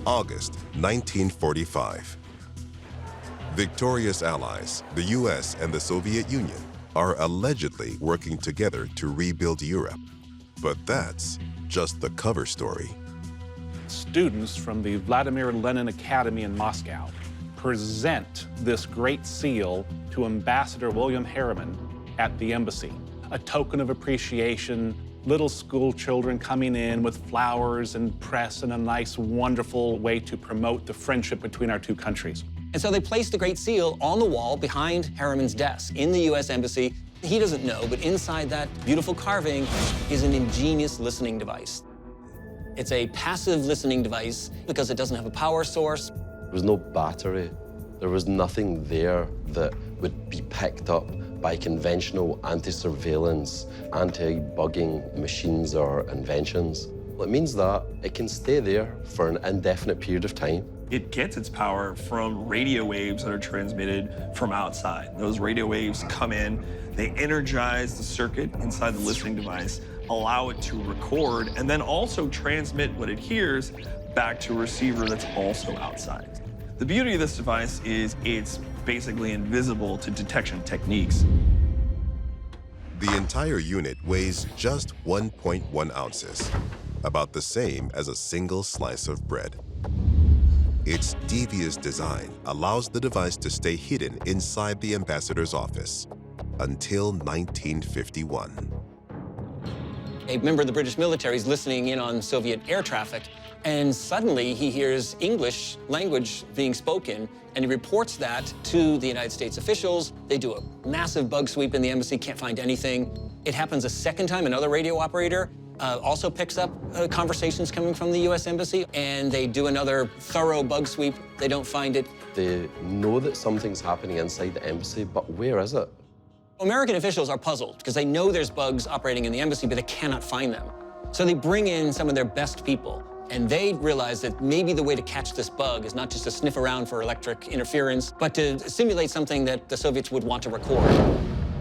August 1945. Victorious allies, the US and the Soviet Union, are allegedly working together to rebuild Europe. But that's just the cover story. Students from the Vladimir Lenin Academy in Moscow present this great seal to Ambassador William Harriman at the embassy, a token of appreciation. Little school children coming in with flowers and press in a nice, wonderful way to promote the friendship between our two countries. And so they placed the Great Seal on the wall behind Harriman's desk in the U.S. Embassy. He doesn't know, but inside that beautiful carving is an ingenious listening device. It's a passive listening device because it doesn't have a power source. There was no battery. There was nothing there that would be picked up by conventional anti-surveillance, anti-bugging machines or inventions. Well, it means that it can stay there for an indefinite period of time. It gets its power from radio waves that are transmitted from outside. Those radio waves come in, they energize the circuit inside the listening device, allow it to record, and then also transmit what it hears back to a receiver that's also outside. The beauty of this device is it's basically invisible to detection techniques. The entire unit weighs just 1.1 ounces, about the same as a single slice of bread. Its devious design allows the device to stay hidden inside the ambassador's office until 1951. A member of the British military is listening in on Soviet air traffic, and suddenly he hears English language being spoken, and he reports that to the United States officials. They do a massive bug sweep in the embassy, can't find anything. It happens a second time. Another radio operator also picks up conversations coming from the U.S. Embassy, and they do another thorough bug sweep. They don't find it. They know that something's happening inside the embassy, but where is it? American officials are puzzled because they know there's bugs operating in the embassy, but they cannot find them. So they bring in some of their best people, and they realize that maybe the way to catch this bug is not just to sniff around for electric interference, but to simulate something that the Soviets would want to record.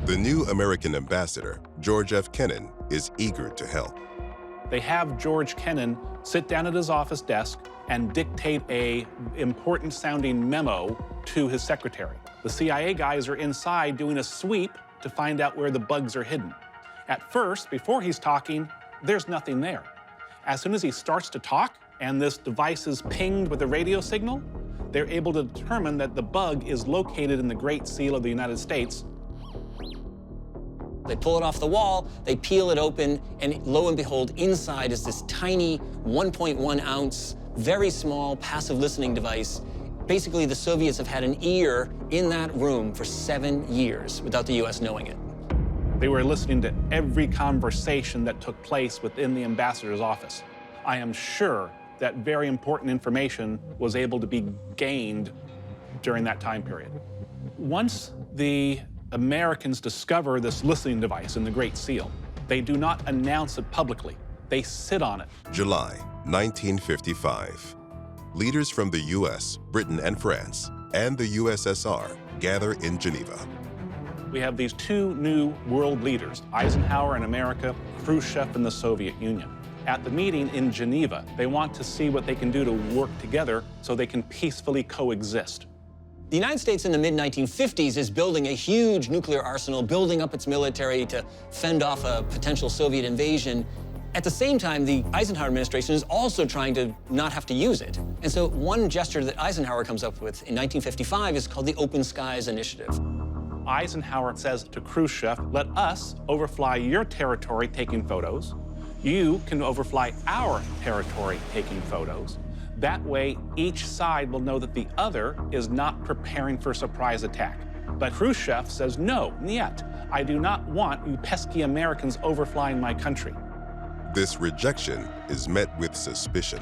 The new American ambassador, George F. Kennan, is eager to help. They have George Kennan sit down at his office desk and dictate a important-sounding memo to his secretary. The CIA guys are inside doing a sweep to find out where the bugs are hidden. At first, before he's talking, there's nothing there. As soon as he starts to talk and this device is pinged with a radio signal, they're able to determine that the bug is located in the Great Seal of the United States. They pull it off the wall, they peel it open, and lo and behold, inside is this tiny 1.1 ounce, very small passive listening device. Basically, the Soviets have had an ear in that room for 7 years without the U.S. knowing it. They were listening to every conversation that took place within the ambassador's office. I am sure that very important information was able to be gained during that time period. Once the Americans discover this listening device in the Great Seal, they do not announce it publicly. They sit on it. July 1955. Leaders from the US, Britain, and France, and the USSR gather in Geneva. We have these two new world leaders, Eisenhower in America, Khrushchev in the Soviet Union. At the meeting in Geneva, they want to see what they can do to work together so they can peacefully coexist. The United States in the mid-1950s is building a huge nuclear arsenal, building up its military to fend off a potential Soviet invasion. At the same time, the Eisenhower administration is also trying to not have to use it. And so one gesture that Eisenhower comes up with in 1955 is called the Open Skies Initiative. Eisenhower says to Khrushchev, let us overfly your territory taking photos. You can overfly our territory taking photos. That way, each side will know that the other is not preparing for a surprise attack. But Khrushchev says, no, niet. I do not want you pesky Americans overflying my country. This rejection is met with suspicion.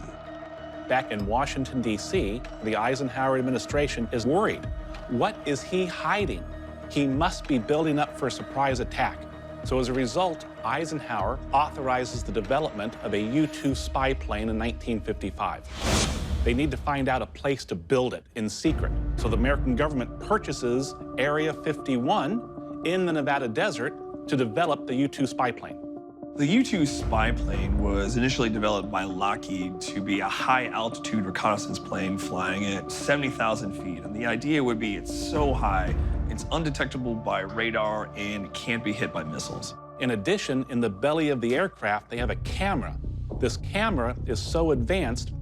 Back in Washington, D.C., the Eisenhower administration is worried. What is he hiding? He must be building up for a surprise attack. So as a result, Eisenhower authorizes the development of a U-2 spy plane in 1955. They need to find out a place to build it in secret. So the American government purchases Area 51 in the Nevada desert to develop the U-2 spy plane. The U-2 spy plane was initially developed by Lockheed to be a high-altitude reconnaissance plane flying at 70,000 feet. And the idea would be it's so high, it's undetectable by radar and can't be hit by missiles. In addition, in the belly of the aircraft, they have a camera. This camera is so advanced,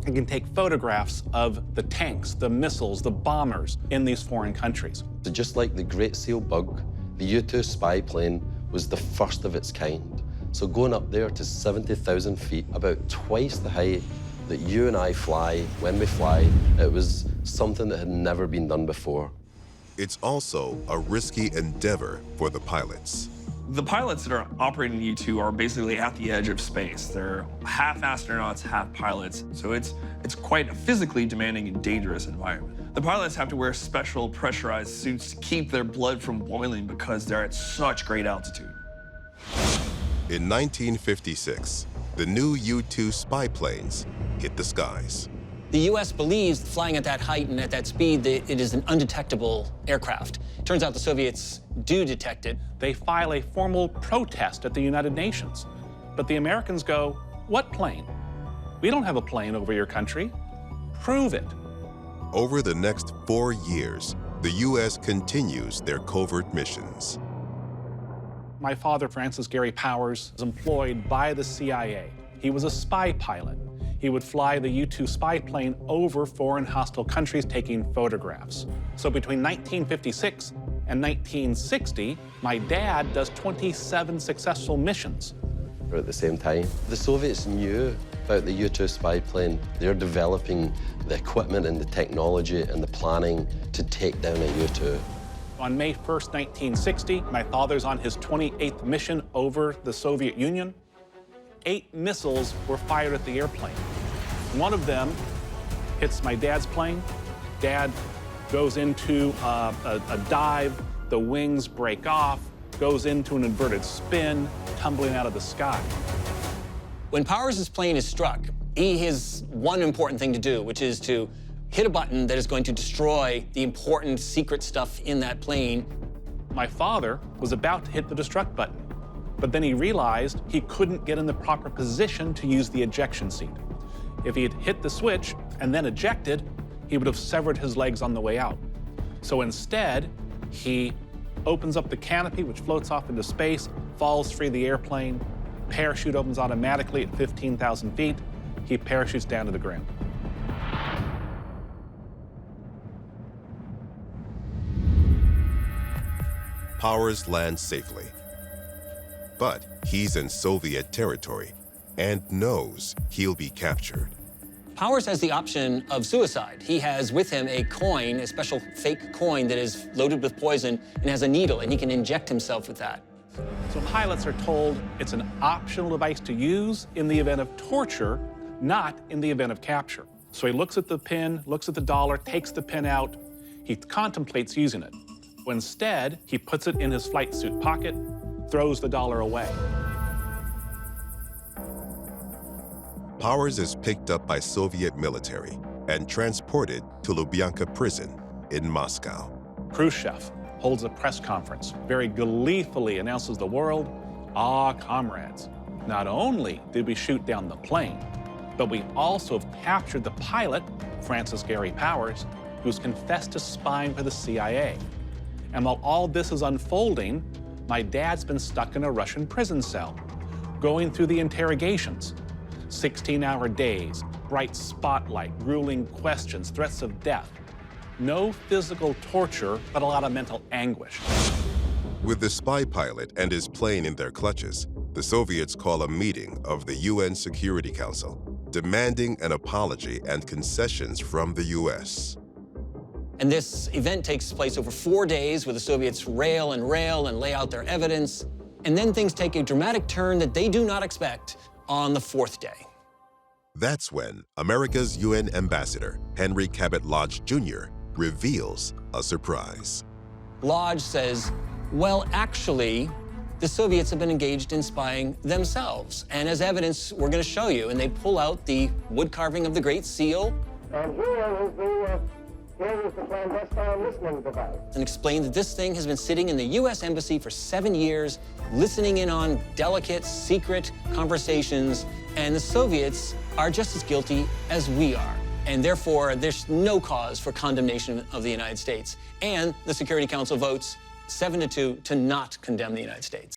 it can take photographs of the tanks, the missiles, the bombers in these foreign countries. So just like the Great Seal Bug, the U-2 spy plane was the first of its kind. So going up there to 70,000 feet, about twice the height that you and I fly when we fly, it was something that had never been done before. It's also a risky endeavor for the pilots. The pilots that are operating the U-2 are basically at the edge of space. They're half astronauts, half pilots, so it's quite a physically demanding and dangerous environment. The pilots have to wear special pressurized suits to keep their blood from boiling because they're at such great altitude. In 1956, the new U-2 spy planes hit the skies. The U.S. believes flying at that height and at that speed that it is an undetectable aircraft. Turns out the Soviets do detect it. They file a formal protest at the United Nations. But the Americans go, "What plane? We don't have a plane over your country. Prove it." Over the next 4 years, the U.S. continues their covert missions. My father, Francis Gary Powers, was employed by the CIA. He was a spy pilot. He would fly the U-2 spy plane over foreign hostile countries taking photographs. So between 1956 and 1960, my dad does 27 successful missions. At the same time, the Soviets knew about the U-2 spy plane. They're developing the equipment and the technology and the planning to take down a U-2. On May 1st, 1960, my father's on his 28th mission over the Soviet Union. 8 missiles were fired at the airplane. One of them hits my dad's plane. Dad goes into a dive, the wings break off, goes into an inverted spin, tumbling out of the sky. When Powers' plane is struck, he has one important thing to do, which is to hit a button that is going to destroy the important secret stuff in that plane. My father was about to hit the destruct button, but then he realized he couldn't get in the proper position to use the ejection seat. If he had hit the switch and then ejected, he would have severed his legs on the way out. So instead, he opens up the canopy, which floats off into space, falls free of the airplane, parachute opens automatically at 15,000 feet, he parachutes down to the ground. Powers lands safely. But he's in Soviet territory and knows he'll be captured. Powers has the option of suicide. He has with him a coin, a special fake coin that is loaded with poison and has a needle, and he can inject himself with that. So pilots are told it's an optional device to use in the event of torture, not in the event of capture. So he looks at the pin, looks at the dollar, takes the pin out. He contemplates using it. Instead, he puts it in his flight suit pocket, throws the dollar away. Powers is picked up by Soviet military and transported to Lubyanka prison in Moscow. Khrushchev holds a press conference, very gleefully announces to the world, "Ah, comrades, not only did we shoot down the plane, but we also have captured the pilot, Francis Gary Powers, who's confessed to spying for the CIA. And while all this is unfolding, my dad's been stuck in a Russian prison cell, going through the interrogations, 16-hour days, bright spotlight, grueling questions, threats of death. No physical torture, but a lot of mental anguish." With the spy pilot and his plane in their clutches, the Soviets call a meeting of the UN Security Council, demanding an apology and concessions from the US. And this event takes place over 4 days where the Soviets rail and lay out their evidence. And then things take a dramatic turn that they do not expect on the 4th day. That's when America's UN ambassador, Henry Cabot Lodge Jr., reveals a surprise. Lodge says, well, actually, the Soviets have been engaged in spying themselves. And as evidence, we're going to show you. And they pull out the wood carving of the Great Seal. And here is the Here is the clandestine listening device. And explained that this thing has been sitting in the U.S. Embassy for 7 years, listening in on delicate, secret conversations, and the Soviets are just as guilty as we are. And therefore, there's no cause for condemnation of the United States. And the Security Council votes 7-2 to not condemn the United States.